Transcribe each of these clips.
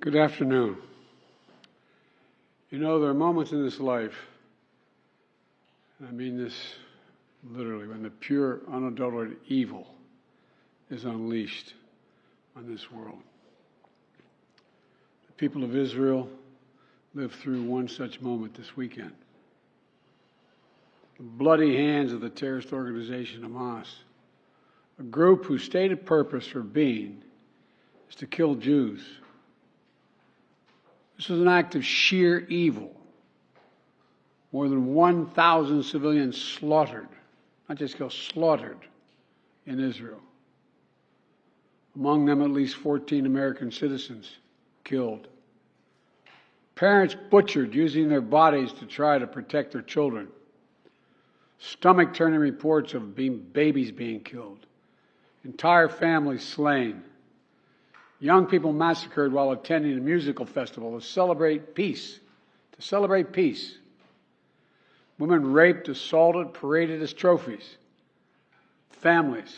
Good afternoon. You know, there are moments in this life, and I mean this literally, when the pure, unadulterated evil is unleashed on this world. The people of Israel lived through one such moment this weekend. The bloody hands of the terrorist organization Hamas, a group whose stated purpose for being is to kill Jews. This was an act of sheer evil. More than 1,000 civilians slaughtered, not just killed, slaughtered in Israel. Among them, at least 14 American citizens killed. Parents butchered, using their bodies to try to protect their children. Stomach-turning reports of babies being killed. Entire families slain. Young people massacred while attending a musical festival to celebrate peace. Women raped, assaulted, paraded as trophies. Families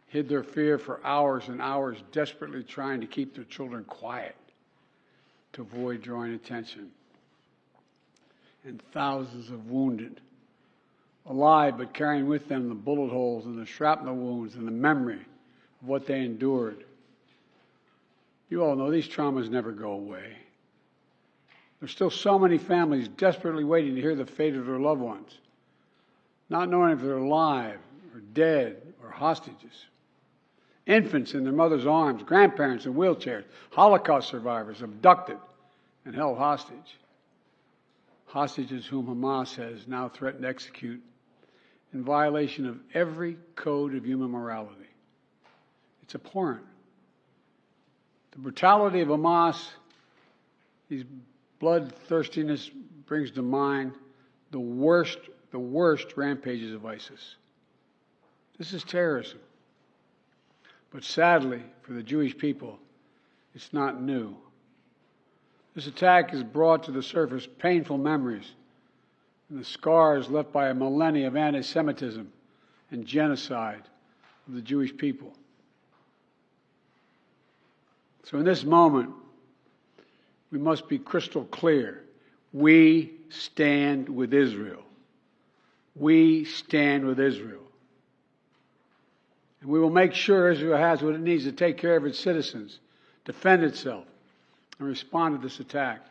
hid their fear for hours and hours, desperately trying to keep their children quiet to avoid drawing attention. And thousands of wounded, alive but carrying with them the bullet holes and the shrapnel wounds and the memory of what they endured. You all know these traumas never go away. There's still so many families desperately waiting to hear the fate of their loved ones, not knowing if they're alive or dead or hostages. Infants in their mother's arms, grandparents in wheelchairs, Holocaust survivors abducted and held hostage. Hostages whom Hamas has now threatened to execute in violation of every code of human morality. It's abhorrent. The brutality of Hamas, these bloodthirstiness brings to mind the worst rampages of ISIS. This is terrorism. But sadly, for the Jewish people, it's not new. This attack has brought to the surface painful memories and the scars left by a millennia of anti-Semitism and genocide of the Jewish people. So in this moment, we must be crystal clear. We stand with Israel. We stand with Israel. And we will make sure Israel has what it needs to take care of its citizens, defend itself, and respond to this attack.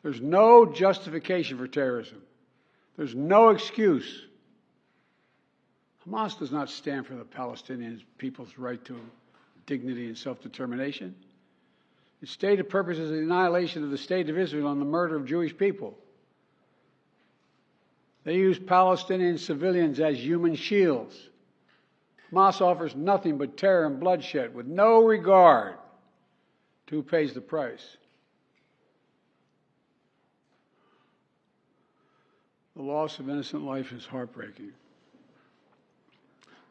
There's no justification for terrorism. There's no excuse. Hamas does not stand for the Palestinian people's right to dignity and self-determination. Its stated purpose is the annihilation of the state of Israel and the murder of Jewish people. They use Palestinian civilians as human shields. Hamas offers nothing but terror and bloodshed with no regard to who pays the price. The loss of innocent life is heartbreaking.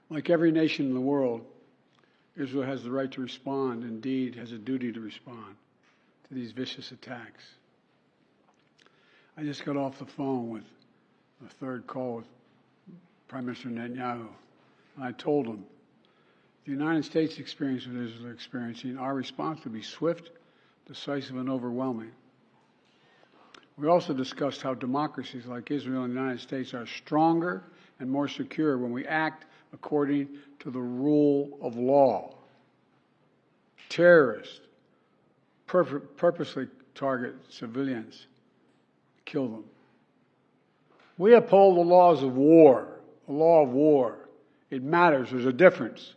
Like every nation in the world, Israel has the right to respond, indeed has a duty to respond to these vicious attacks. I just got off the phone with a third call with Prime Minister Netanyahu, and I told him the United States experience what Israel is experiencing, our response will be swift, decisive, and overwhelming. We also discussed how democracies like Israel and the United States are stronger and more secure when we act according to the rule of law. Terrorists purposely target civilians, kill them. We uphold the laws of war, the law of war. It matters. There's a difference.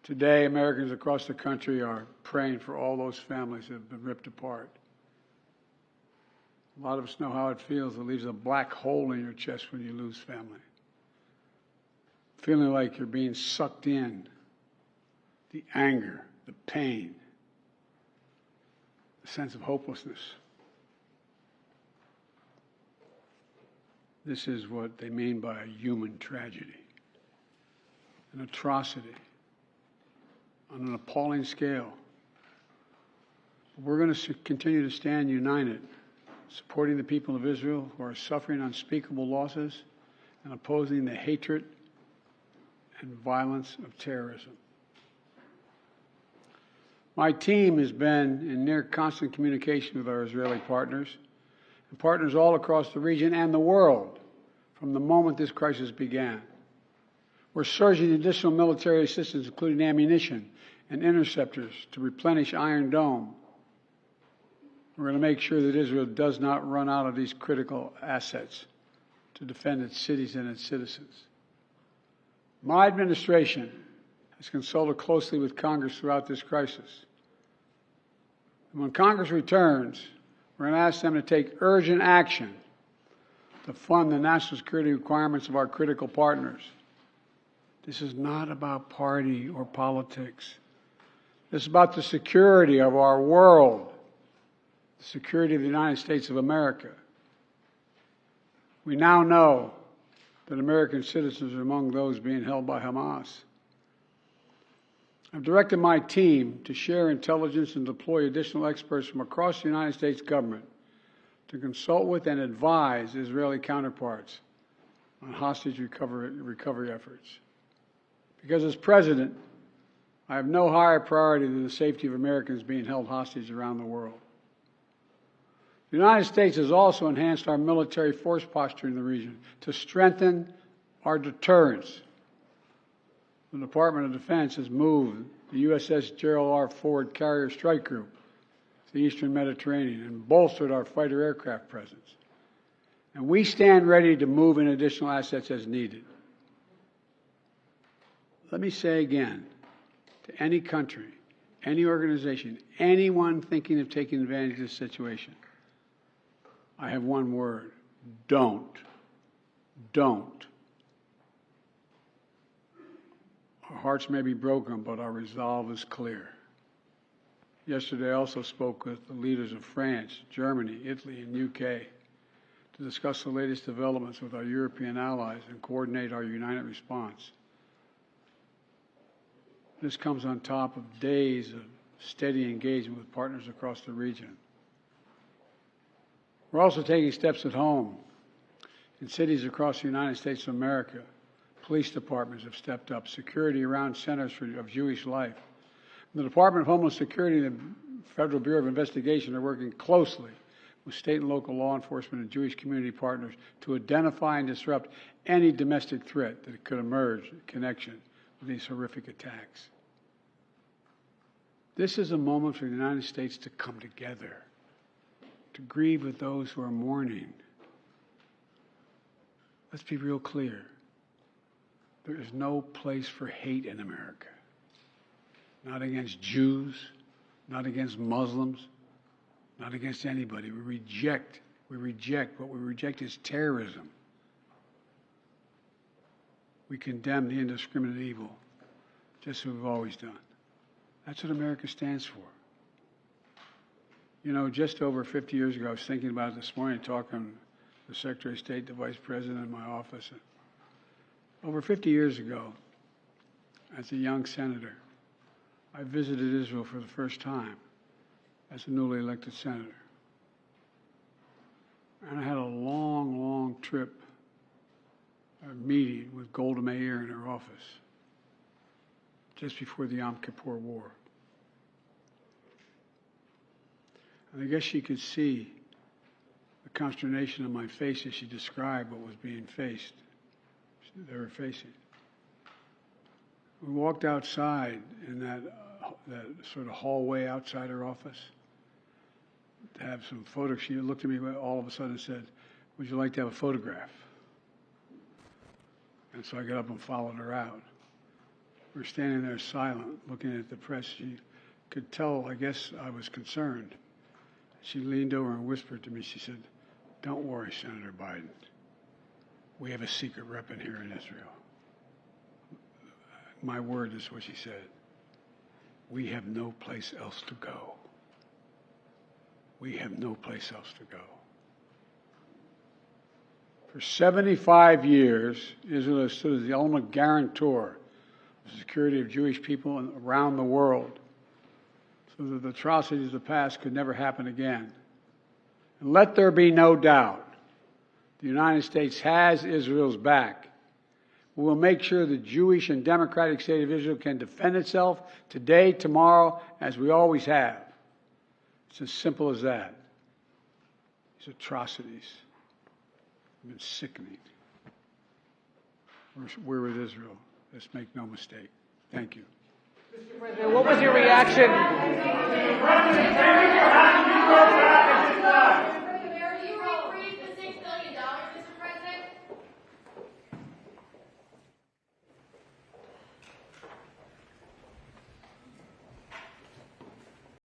Today, Americans across the country are praying for all those families that have been ripped apart. A lot of us know how it feels. It leaves a black hole in your chest when you lose family. Feeling like you're being sucked in. The anger, the pain, the sense of hopelessness. This is what they mean by a human tragedy, an atrocity on an appalling scale. We're going to continue to stand united, supporting the people of Israel who are suffering unspeakable losses and opposing the hatred and violence of terrorism. My team has been in near constant communication with our Israeli partners and partners all across the region and the world from the moment this crisis began. We're surging additional military assistance, including ammunition and interceptors, to replenish Iron Dome. We're going to make sure that Israel does not run out of these critical assets to defend its cities and its citizens. My administration has consulted closely with Congress throughout this crisis. And when Congress returns, we're going to ask them to take urgent action to fund the national security requirements of our critical partners. This is not about party or politics. This is about the security of our world, the security of the United States of America. We now know that American citizens are among those being held by Hamas. I've directed my team to share intelligence and deploy additional experts from across the United States government to consult with and advise Israeli counterparts on hostage recovery efforts. Because as president, I have no higher priority than the safety of Americans being held hostage around the world. The United States has also enhanced our military force posture in the region to strengthen our deterrence. The Department of Defense has moved the USS Gerald R. Ford Carrier Strike Group to the Eastern Mediterranean and bolstered our fighter aircraft presence. And we stand ready to move in additional assets as needed. Let me say again, to any country, any organization, anyone thinking of taking advantage of this situation, I have one word: don't. Don't. Our hearts may be broken, but our resolve is clear. Yesterday, I also spoke with the leaders of France, Germany, Italy, and UK to discuss the latest developments with our European allies and coordinate our united response. This comes on top of days of steady engagement with partners across the region. We're also taking steps at home. In cities across the United States of America, police departments have stepped up security around centers of Jewish life. The Department of Homeland Security and the Federal Bureau of Investigation are working closely with state and local law enforcement and Jewish community partners to identify and disrupt any domestic threat that could emerge in connection with these horrific attacks. This is a moment for the United States to come together, to grieve with those who are mourning. Let's be real clear. There is no place for hate in America. Not against Jews, not against Muslims, not against anybody. We reject. What we reject is terrorism. We condemn the indiscriminate evil, just as we've always done. That's what America stands for. You know, just over 50 years ago, I was thinking about it this morning, talking to the Secretary of State, the Vice President in my office. Over 50 years ago, as a young senator, I visited Israel for the first time as a newly elected senator. And I had a long, long trip, a meeting with Golda Meir in her office, just before the Yom Kippur War. And I guess she could see the consternation on my face as she described what was being faced. They were facing. We walked outside in that sort of hallway outside her office to have some photos. She looked at me all of a sudden and said, "Would you like to have a photograph?" And so I got up and followed her out. We were standing there silent, looking at the press. She could tell, I guess, I was concerned. She leaned over and whispered to me, she said, "Don't worry, Senator Biden. We have a secret rep in here in Israel." My word is what she said. We have no place else to go. We have no place else to go. For 75 years, Israel has stood as the ultimate guarantor of the security of Jewish people around the world, so that the atrocities of the past could never happen again. And let there be no doubt, the United States has Israel's back. We will make sure the Jewish and democratic state of Israel can defend itself today, tomorrow, as we always have. It's as simple as that. These atrocities have been sickening. We're with Israel. Let's make no mistake. Thank you. Mr. President, what was your reaction?